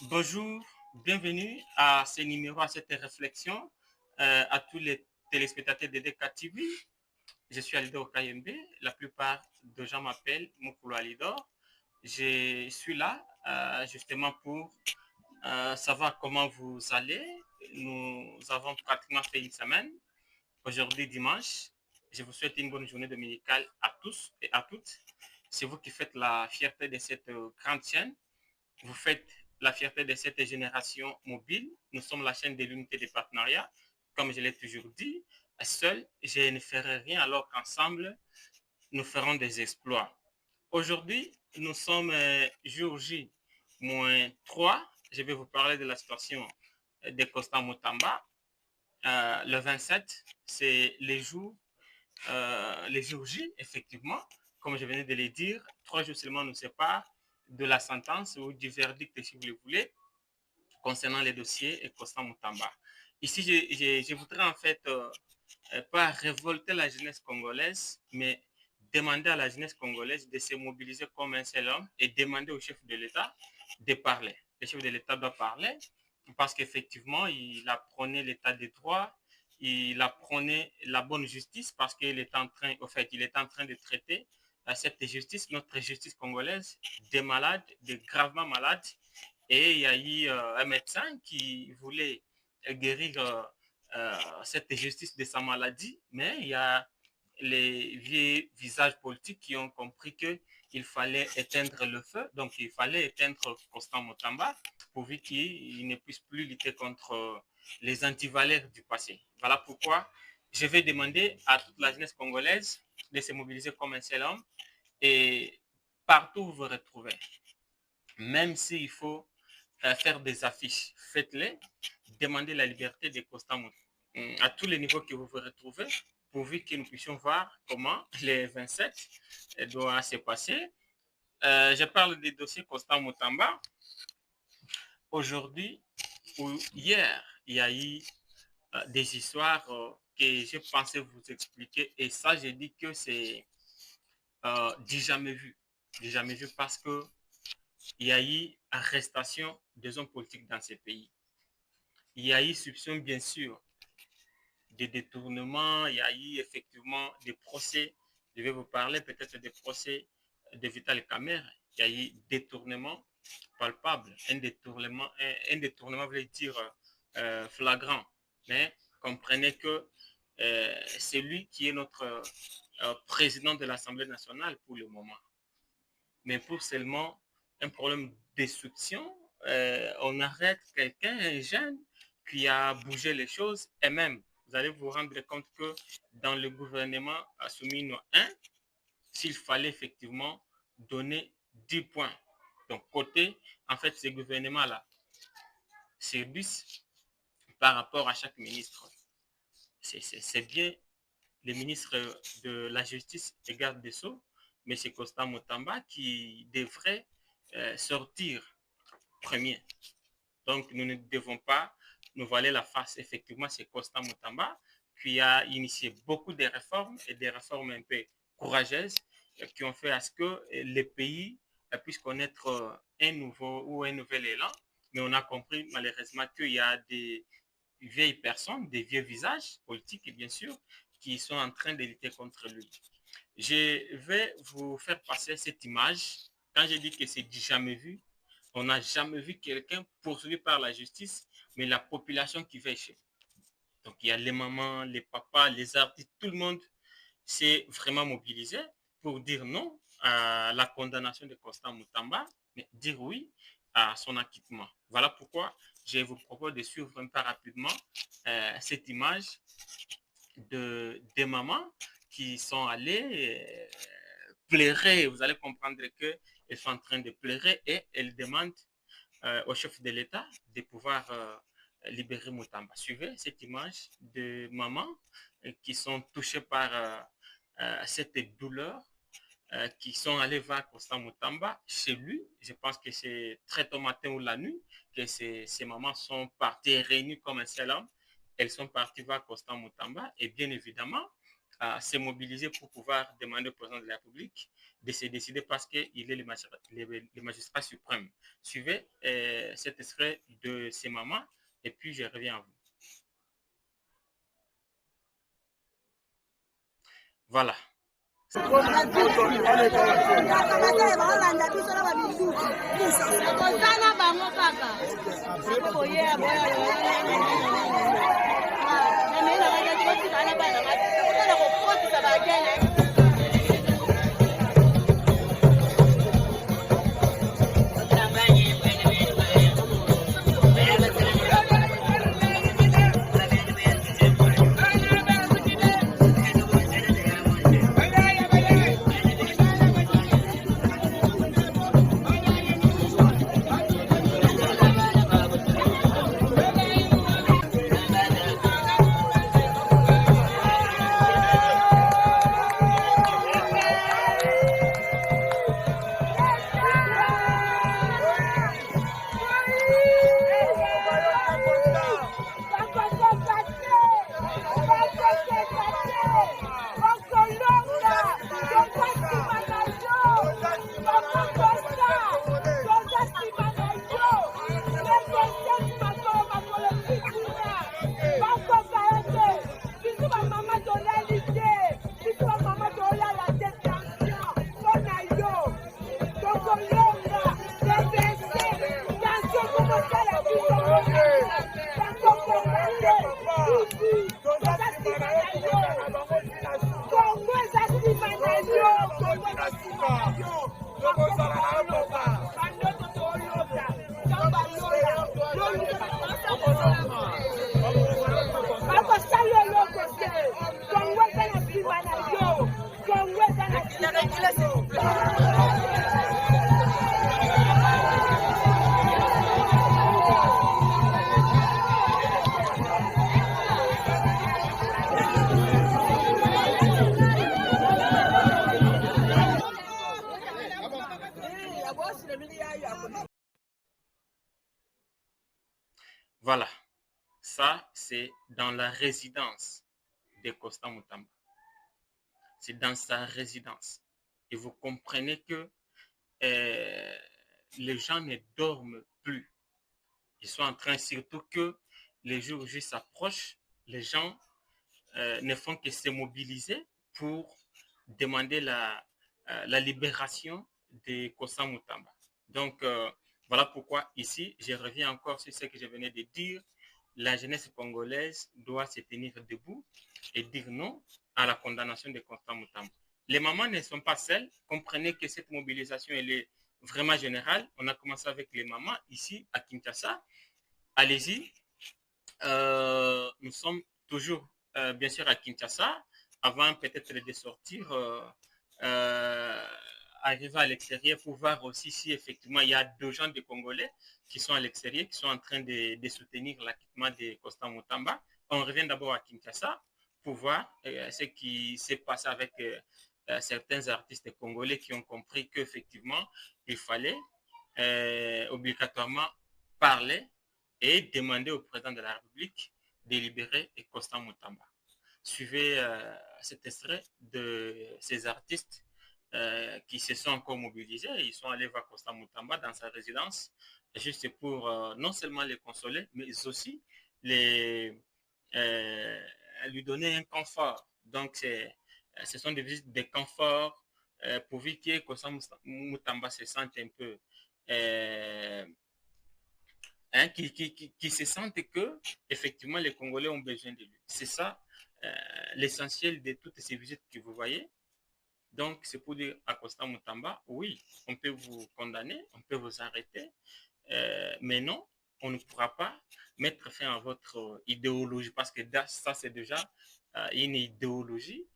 Bonjour, bienvenue à ce numéro, à cette réflexion, à tous les téléspectateurs de DK TV. Je suis Alidor KMB, la plupart de gens m'appellent Moukoulou Alidor. Je suis là justement pour savoir comment vous allez. Nous avons pratiquement fait une semaine. Aujourd'hui, dimanche, je vous souhaite une bonne journée dominicale à tous et à toutes. C'est vous qui faites la fierté de cette grande chaîne. Vous faites la fierté de cette génération mobile. Nous sommes la chaîne de l'unité des partenariats. Comme je l'ai toujours dit, seul, je ne ferai rien alors qu'ensemble, nous ferons des exploits. Aujourd'hui, nous sommes jour J-3. Je vais vous parler de la situation de Costa Mutamba. Le 27, c'est les jours J, effectivement. Comme je venais de le dire, 3 jours seulement nous séparent de la sentence ou du verdict, si vous le voulez, concernant les dossiers et Constant Moutamba. Ici, je voudrais en fait pas révolter la jeunesse congolaise, mais demander à la jeunesse congolaise de se mobiliser comme un seul homme et demander au chef de l'État de parler. Le chef de l'État doit parler parce qu'effectivement, il apprenait l'état des droits, il apprenait la bonne justice parce qu'il est en train, au fait, il est en train de traiter cette justice, notre justice congolaise, des malades, des gravement malades. Et il y a eu un médecin qui voulait guérir cette justice de sa maladie, mais il y a les vieux visages politiques qui ont compris qu'il fallait éteindre le feu, donc il fallait éteindre Constant Mutamba pourvu qu'il ne puisse plus lutter contre les antivaleurs du passé. Voilà pourquoi je vais demander à toute la jeunesse congolaise de se mobiliser comme un seul homme et partout où vous vous retrouvez, même s'il faut faire des affiches, faites-les, demandez la liberté de Constant à tous les niveaux que vous vous retrouvez, pourvu que nous puissions voir comment les 27 doit se passer. Je parle des dossiers Constant Mutamba. Aujourd'hui ou hier, il y a eu des histoires que je pensais vous expliquer et ça, j'ai dit que c'est du jamais vu. Du jamais vu parce que il y a eu arrestation des hommes politiques dans ces pays. Il y a eu soupçon, bien sûr, de détournement. Il y a eu effectivement des procès. Je vais vous parler peut-être des procès de Vital Kamerhe. Il y a eu détournement palpable. Un détournement veut dire flagrant. Mais comprenez que c'est lui qui est notre président de l'Assemblée nationale pour le moment. Mais pour seulement un problème de soutien, on arrête quelqu'un, un jeune, qui a bougé les choses, et même, vous allez vous rendre compte que dans le gouvernement Assoumy 1, s'il fallait effectivement donner 10 points. Donc, côté, en fait, ce gouvernement-là, service par rapport à chaque ministre. C'est bien le ministre de la Justice et garde des Sceaux, M. Costa Mutamba, qui devrait sortir premier. Donc, nous ne devons pas nous voiler la face. Effectivement, c'est Costa Mutamba qui a initié beaucoup de réformes et des réformes un peu courageuses qui ont fait à ce que les pays puissent connaître un nouveau ou un nouvel élan. Mais on a compris malheureusement qu'il y a des vieilles personnes, des vieux visages politiques, bien sûr, qui sont en train de lutter contre lui. Je vais vous faire passer cette image. Quand j'ai dit que c'est du jamais vu, on n'a jamais vu quelqu'un poursuivi par la justice, mais la population qui veille chez. Donc il y a les mamans, les papas, les artistes, tout le monde s'est vraiment mobilisé pour dire non à la condamnation de Constant Mutamba, mais dire oui à son acquittement. Voilà pourquoi je vous propose de suivre un peu rapidement cette image des mamans qui sont allées pleurer. Vous allez comprendre qu'elles sont en train de pleurer et elles demandent au chef de l'État de pouvoir libérer Mutamba. Suivez cette image de mamans qui sont touchées par cette douleur, qui sont allées voir Constant Mutamba chez lui. Je pense que c'est très tôt matin ou la nuit que ces mamans sont parties réunies comme un seul homme. Elles sont parties voir Constant Mutamba et bien évidemment, s'est mobilisé pour pouvoir demander au président de la République de se décider parce qu'il est le magistrat suprême. Suivez cet extrait de ces mamans et puis je reviens à vous. Voilà. Voilà, ça c'est dans la résidence de Constant Mutamba. C'est dans sa résidence. Et vous comprenez que les gens ne dorment plus. Ils sont en train, surtout que les jours J s'approchent, les gens ne font que se mobiliser pour demander la libération de Constant Mutamba. Donc, voilà pourquoi ici, je reviens encore sur ce que je venais de dire. La jeunesse congolaise doit se tenir debout et dire non à la condamnation de Constant Mutamba. Les mamans ne sont pas seules. Comprenez que cette mobilisation, elle est vraiment générale. On a commencé avec les mamans ici à Kinshasa. Allez-y. Nous sommes toujours, bien sûr, à Kinshasa. Avant peut-être de sortir, arriver à l'extérieur pour voir aussi si effectivement il y a deux gens de Congolais qui sont à l'extérieur, qui sont en train de soutenir l'acquittement de Constant Mutamba. On revient d'abord à Kinshasa pour voir ce qui s'est passé avec certains artistes congolais qui ont compris qu'effectivement, il fallait obligatoirement parler et demander au président de la République de libérer Constant Mutamba. Suivez cet extrait de ces artistes qui se sont encore mobilisés. Ils sont allés voir Constant Mutamba dans sa résidence, juste pour non seulement les consoler, mais aussi lui donner un confort. Donc, ce sont des visites de confort pour que Constant Mutamba se sente un peu... qui se sentent que effectivement les Congolais ont besoin de lui. C'est ça l'essentiel de toutes ces visites que vous voyez. Donc, c'est pour dire à Constant Mutamba, oui, on peut vous condamner, on peut vous arrêter, mais non, on ne pourra pas mettre fin à votre idéologie, parce que ça, c'est déjà une idéologie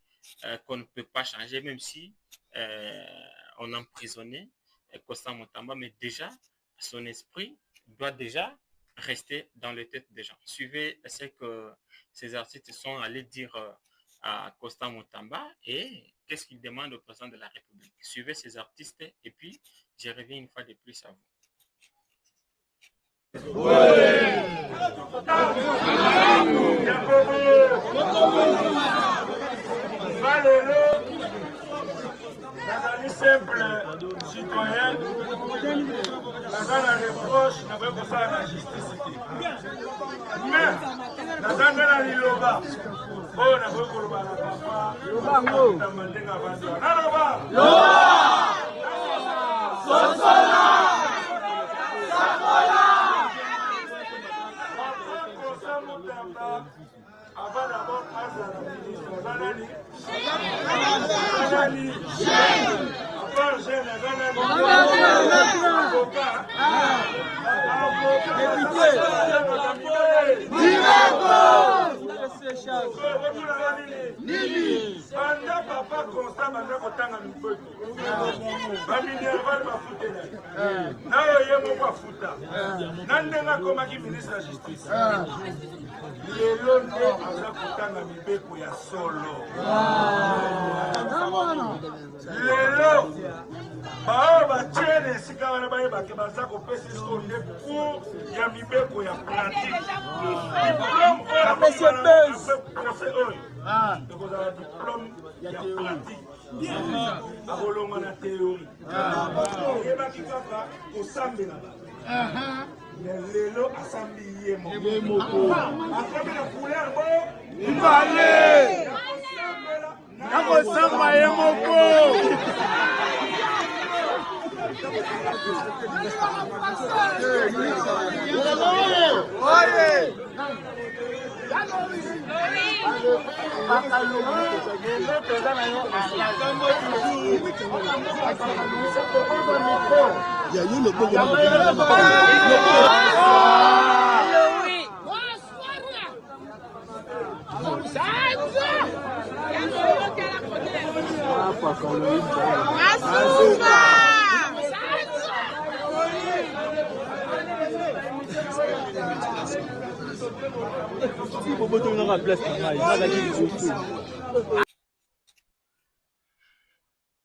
qu'on ne peut pas changer, même si on a emprisonné Constant Mutamba, mais déjà, son esprit doit déjà rester dans les têtes des gens. Suivez ce que ces artistes sont allés dire à Constant Mutamba et qu'est-ce qu'ils demandent au président de la République. Suivez ces artistes et puis je reviens une fois de plus à vous. simple citoyen, naza na reproche na koki kosala na justice te. Mais naza nde na liloba oyo nakoki koloba na papa Mutamba ndenge avandi wana. Naloba sosola sakola Papa Mutamba avant d'abord azala ministre azalani avant jeune azalani avocat banda papa constant banda kotanga mibeko baminerval bafutela nayo ye moko afuta na ndenge akomaki ministre ya justice lelo nde aza kotanga mibeko ya solo lelo bao batiene esika wana bayebake baza kopesa esko nde cour ya mibeko ya pratique diplôme oyo conseil oyo ekozala diplôme ya pratique akolonga na théorie oyebaki kaka kosambela lelo asambi ye moko akomi na couleur bo mbale nakosamba ye moko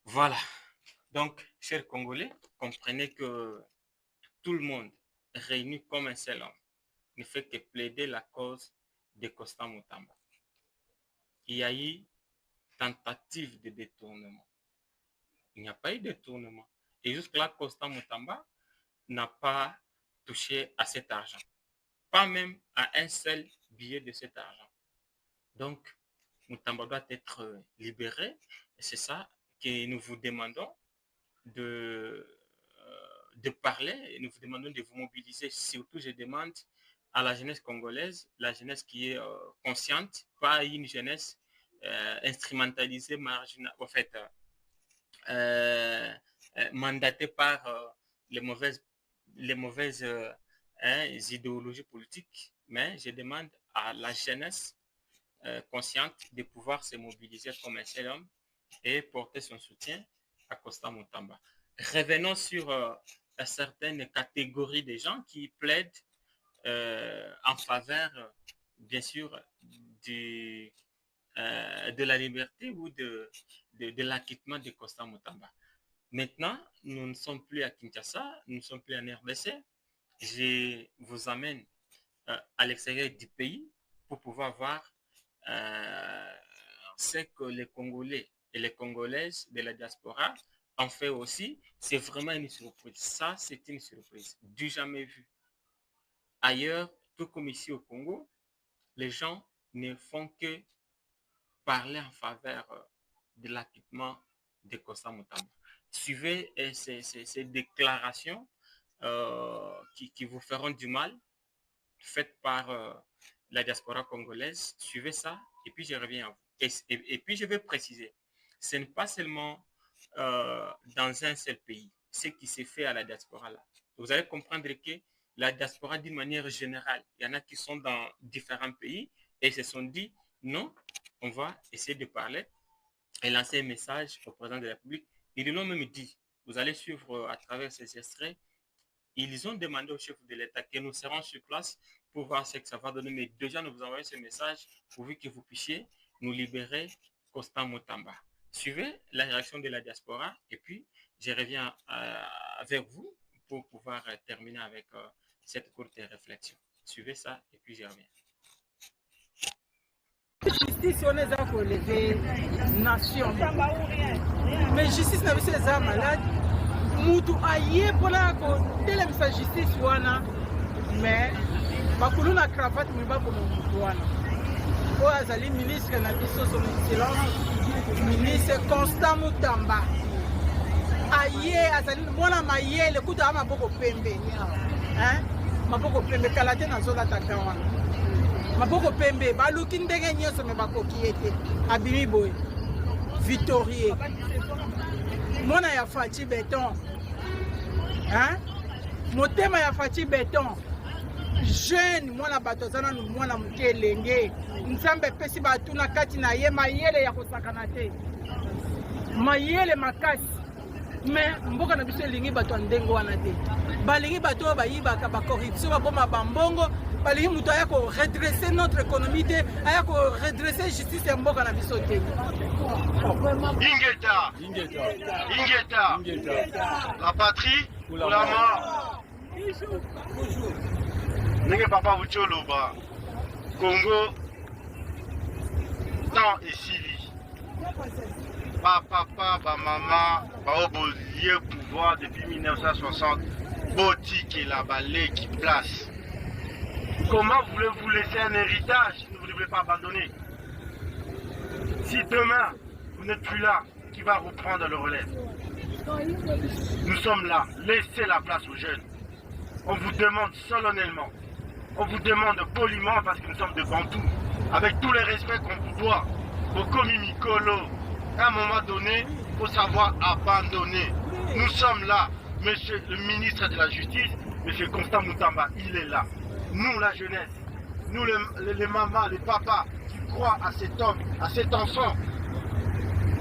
Voilà. Donc, chers Congolais, comprenez que tout le monde, réuni comme un seul homme, ne fait que plaider la cause de Constant Mutamba. Il y a eu tentative de détournement. Il n'y a pas eu de détournement. Et jusque-là, Constant Mutamba n'a pas touché à cet argent. Pas même à un seul billet de cet argent. Donc, Mutamba doit être libéré. Et c'est ça que nous vous demandons de parler. Et nous vous demandons de vous mobiliser. Surtout, je demande à la jeunesse congolaise, la jeunesse qui est consciente, pas une jeunesse instrumentalisée, marginale, en fait, mandatée par les mauvaises idéologies politiques, mais je demande à la jeunesse consciente de pouvoir se mobiliser comme un seul homme et porter son soutien à Constant Mutamba. Revenons sur certaines catégories de gens qui plaident en faveur, bien sûr, de la liberté ou de l'acquittement de Constant Mutamba. Maintenant, nous ne sommes plus à Kinshasa, nous ne sommes plus en RDC. Je vous amène à l'extérieur du pays pour pouvoir voir ce que les Congolais et les Congolaises de la diaspora ont fait aussi. C'est vraiment une surprise. Ça, c'est une surprise du jamais vu. Ailleurs, tout comme ici au Congo, les gens ne font que parler en faveur de l'acquittement de Constant Mutamba. Suivez ces déclarations qui vous feront du mal, faites par la diaspora congolaise. Suivez ça et puis je reviens à vous. Et puis je vais préciser, ce n'est pas seulement dans un seul pays, ce qui s'est fait à la diaspora là. Vous allez comprendre que la diaspora d'une manière générale, il y en a qui sont dans différents pays et se sont dit non, on va essayer de parler et lancer un message au président de la République. Ils l'ont même dit, vous allez suivre à travers ces extraits, ils ont demandé au chef de l'État que nous serons sur place pour voir ce que ça va donner. Mais déjà, nous vous envoyons ce message pourvu que vous puissiez nous libérer Constant Mutamba. Suivez la réaction de la diaspora et puis je reviens avec vous pour pouvoir terminer avec cette courte réflexion. Suivez ça et puis je reviens. justice on est à relever nation. Mais justice n'a pas été malade. Mutu aye pona ko tele sa justice wana. Mais bakulu na cravate mi ba ko mutu wana. O azali ministre na biso son excellence ministre Constant Mutamba. Aye azali mwana mayele kuta ama boko pembe. Hein? Maboko pembe kalate na zola takawa. Maboko pembe baluki ndenge nyoso me bakoki ete abimi boy. Victorie. Mwana ya Fachi Béton. Hein? Motema ya Fachi Béton. Jeune mwana batozana nu mwana mukelenge. Nzambe pesi batu na kati na ye mayele ya kosakana te. Mayele makasi. Mais mboka na biso lingi bato ndengo wana te. Balingi bato bayibaka ba corruption baboma bambongo, balingi muto aya ko redresser notre économie te, aya ko redresser justice ya mboka na biso te. Ingeta. La patrie ou la mort. Nenge papa Vucholoba. Congo temps et Sili. Papa, maman, lié au pouvoir depuis 1960, boutique et la balai qui place. Comment voulez-vous laisser un héritage si vous ne voulez pas abandonner? Si demain, vous n'êtes plus là, qui va reprendre le relais? Nous sommes là, laissez la place aux jeunes. On vous demande solennellement, on vous demande poliment parce que nous sommes devant tout, avec tous les respects qu'on vous doit. Au Komimikolo, à un moment donné, il faut savoir abandonner. Nous sommes là. Monsieur le ministre de la Justice, monsieur Constant Mutamba, il est là. Nous, la jeunesse, nous, les mamans, les papas qui croient à cet homme, à cet enfant,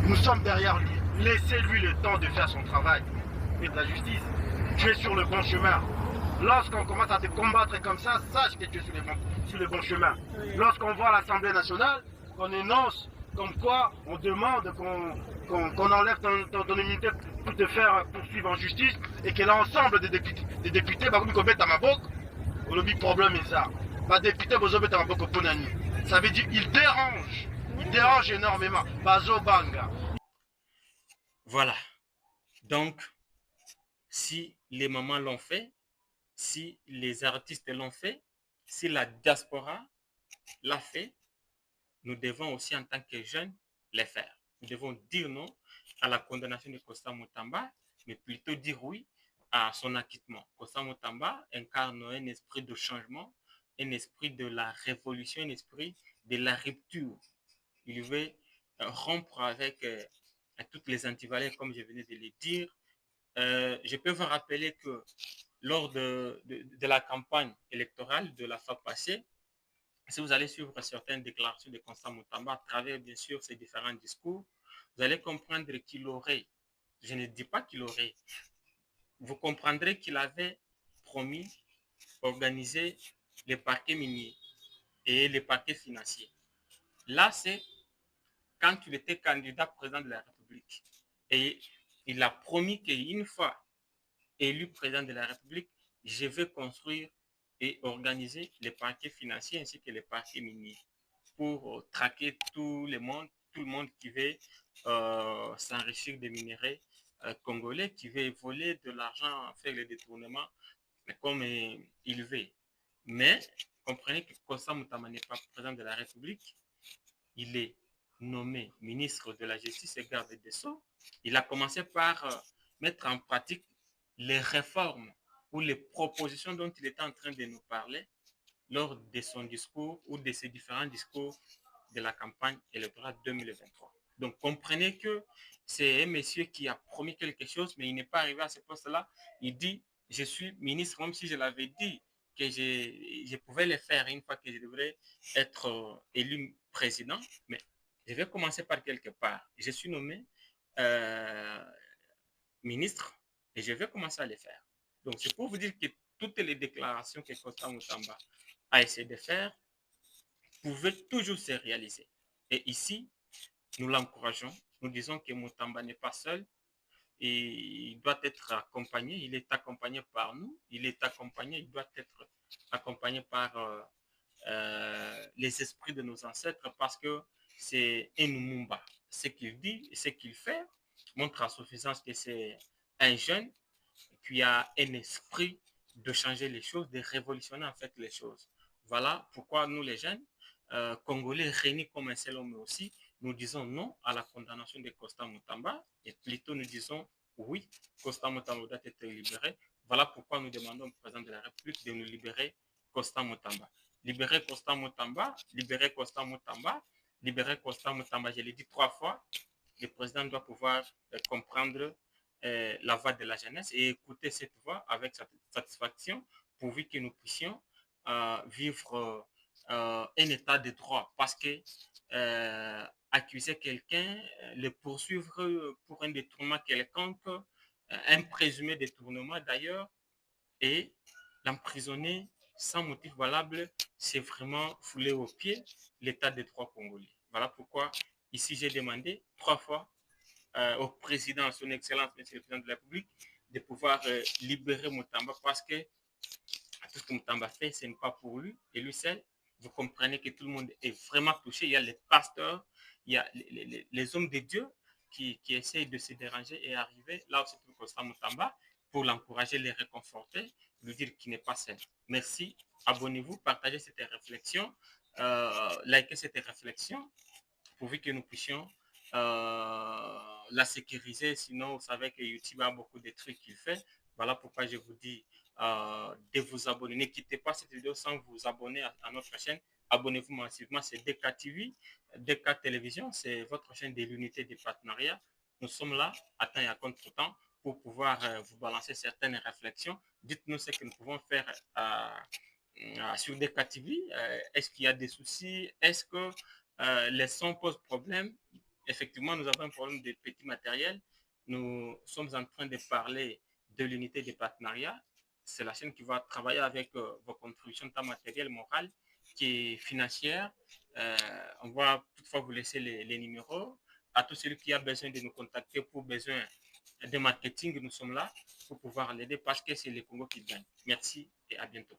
nous sommes derrière lui. Laissez-lui le temps de faire son travail. Et de la justice, tu es sur le bon chemin. Lorsqu'on commence à te combattre comme ça, sache que tu es sur le bon chemin. Lorsqu'on voit à l'Assemblée nationale, qu'on énonce comme quoi on demande qu'on enlève ton immunité pour te faire poursuivre en justice et que l'ensemble des députés, le problème est ça. Les députés, ça veut dire qu'ils dérangent énormément. Voilà. Donc, si les mamans l'ont fait, si les artistes l'ont fait, si la diaspora l'a fait, nous devons aussi, en tant que jeunes, les faire. Nous devons dire non à la condamnation de Constant Mutamba, mais plutôt dire oui à son acquittement. Constant Mutamba incarne un esprit de changement, un esprit de la révolution, un esprit de la rupture. Il veut rompre avec toutes les antivaleurs, comme je venais de le dire. Je peux vous rappeler que lors de la campagne électorale de la fois passée, si vous allez suivre certaines déclarations de Constant Mutamba à travers, bien sûr, ses différents discours, vous allez comprendre qu'il aurait, je ne dis pas qu'il aurait, vous comprendrez qu'il avait promis d'organiser les parquets miniers et les parquets financiers. Là, c'est quand il était candidat président de la République. Et il a promis qu'une fois élu président de la République, je vais construire et organiser les parquets financiers ainsi que les parquets miniers pour traquer tout le monde qui veut s'enrichir des minéraux congolais, qui veut voler de l'argent, faire les détournements comme il veut. Mais comprenez que Constant Mutamba n'est pas président de la République, il est nommé ministre de la Justice et garde des Sceaux. Il a commencé par mettre en pratique les réformes ou les propositions dont il était en train de nous parler lors de son discours ou de ses différents discours de la campagne électorale 2023. Donc, comprenez que c'est un monsieur qui a promis quelque chose, mais il n'est pas arrivé à ce poste-là. Il dit, je suis ministre, même si je l'avais dit que je pouvais le faire une fois que je devrais être élu président, mais je vais commencer par quelque part. Je suis nommé ministre et je vais commencer à le faire. Donc, c'est pour vous dire que toutes les déclarations que Constant Mutamba a essayé de faire pouvaient toujours se réaliser. Et ici, nous l'encourageons. Nous disons que Mutamba n'est pas seul et il doit être accompagné. Il est accompagné par nous. Il doit être accompagné par les esprits de nos ancêtres parce que c'est un Lumumba. Ce qu'il dit et ce qu'il fait montre à suffisance que c'est un jeune qui a un esprit de changer les choses, de révolutionner en fait les choses. Voilà pourquoi nous les jeunes Congolais réunis comme un seul homme aussi, nous disons non à la condamnation de Constant Mutamba et plutôt nous disons oui, Constant Mutamba doit être libéré. Voilà pourquoi nous demandons au président de la République de nous libérer Constant Mutamba. Libérer Constant Mutamba, libérer Constant Mutamba, libérer Constant Mutamba. Je l'ai dit 3 fois. Le président doit pouvoir comprendre la voix de la jeunesse et écouter cette voix avec satisfaction pourvu que nous puissions vivre un état de droit. Parce que accuser quelqu'un, le poursuivre pour un détournement quelconque, un présumé détournement d'ailleurs, et l'emprisonner sans motif valable, c'est vraiment fouler aux pieds l'état de droit congolais. Voilà pourquoi ici j'ai demandé 3 fois au président, son excellence, monsieur le président de la République, de pouvoir libérer Mutamba parce que tout ce que Mutamba fait, ce n'est pas pour lui et lui seul. Vous comprenez que tout le monde est vraiment touché. Il y a les pasteurs, il y a les hommes de Dieu qui essayent de se déranger et arriver là où se trouve Constant Mutamba pour l'encourager, les réconforter, lui dire qu'il n'est pas seul. Merci. Abonnez-vous, partagez cette réflexion, likez cette réflexion pourvu que nous puissions la sécuriser. Sinon, vous savez que YouTube a beaucoup de trucs qu'il fait. Voilà pourquoi je vous dis de vous abonner. Ne quittez pas cette vidéo sans vous abonner à notre chaîne. Abonnez-vous massivement. C'est DK TV, DK Télévision. C'est votre chaîne de l'unité des partenariats. Nous sommes là, à temps et à contre-temps, pour pouvoir vous balancer certaines réflexions. Dites-nous ce que nous pouvons faire sur DK TV. Est-ce qu'il y a des soucis? Est-ce que les sons posent problème? Effectivement, nous avons un problème de petit matériel. Nous sommes en train de parler de l'unité des partenariats. C'est la chaîne qui va travailler avec vos contributions, tant matérielles, morales, qui est financière. On va toutefois vous laisser les numéros. À tout celui qui a besoin de nous contacter pour besoin de marketing, nous sommes là pour pouvoir l'aider parce que c'est le Congo qui gagne. Merci et à bientôt.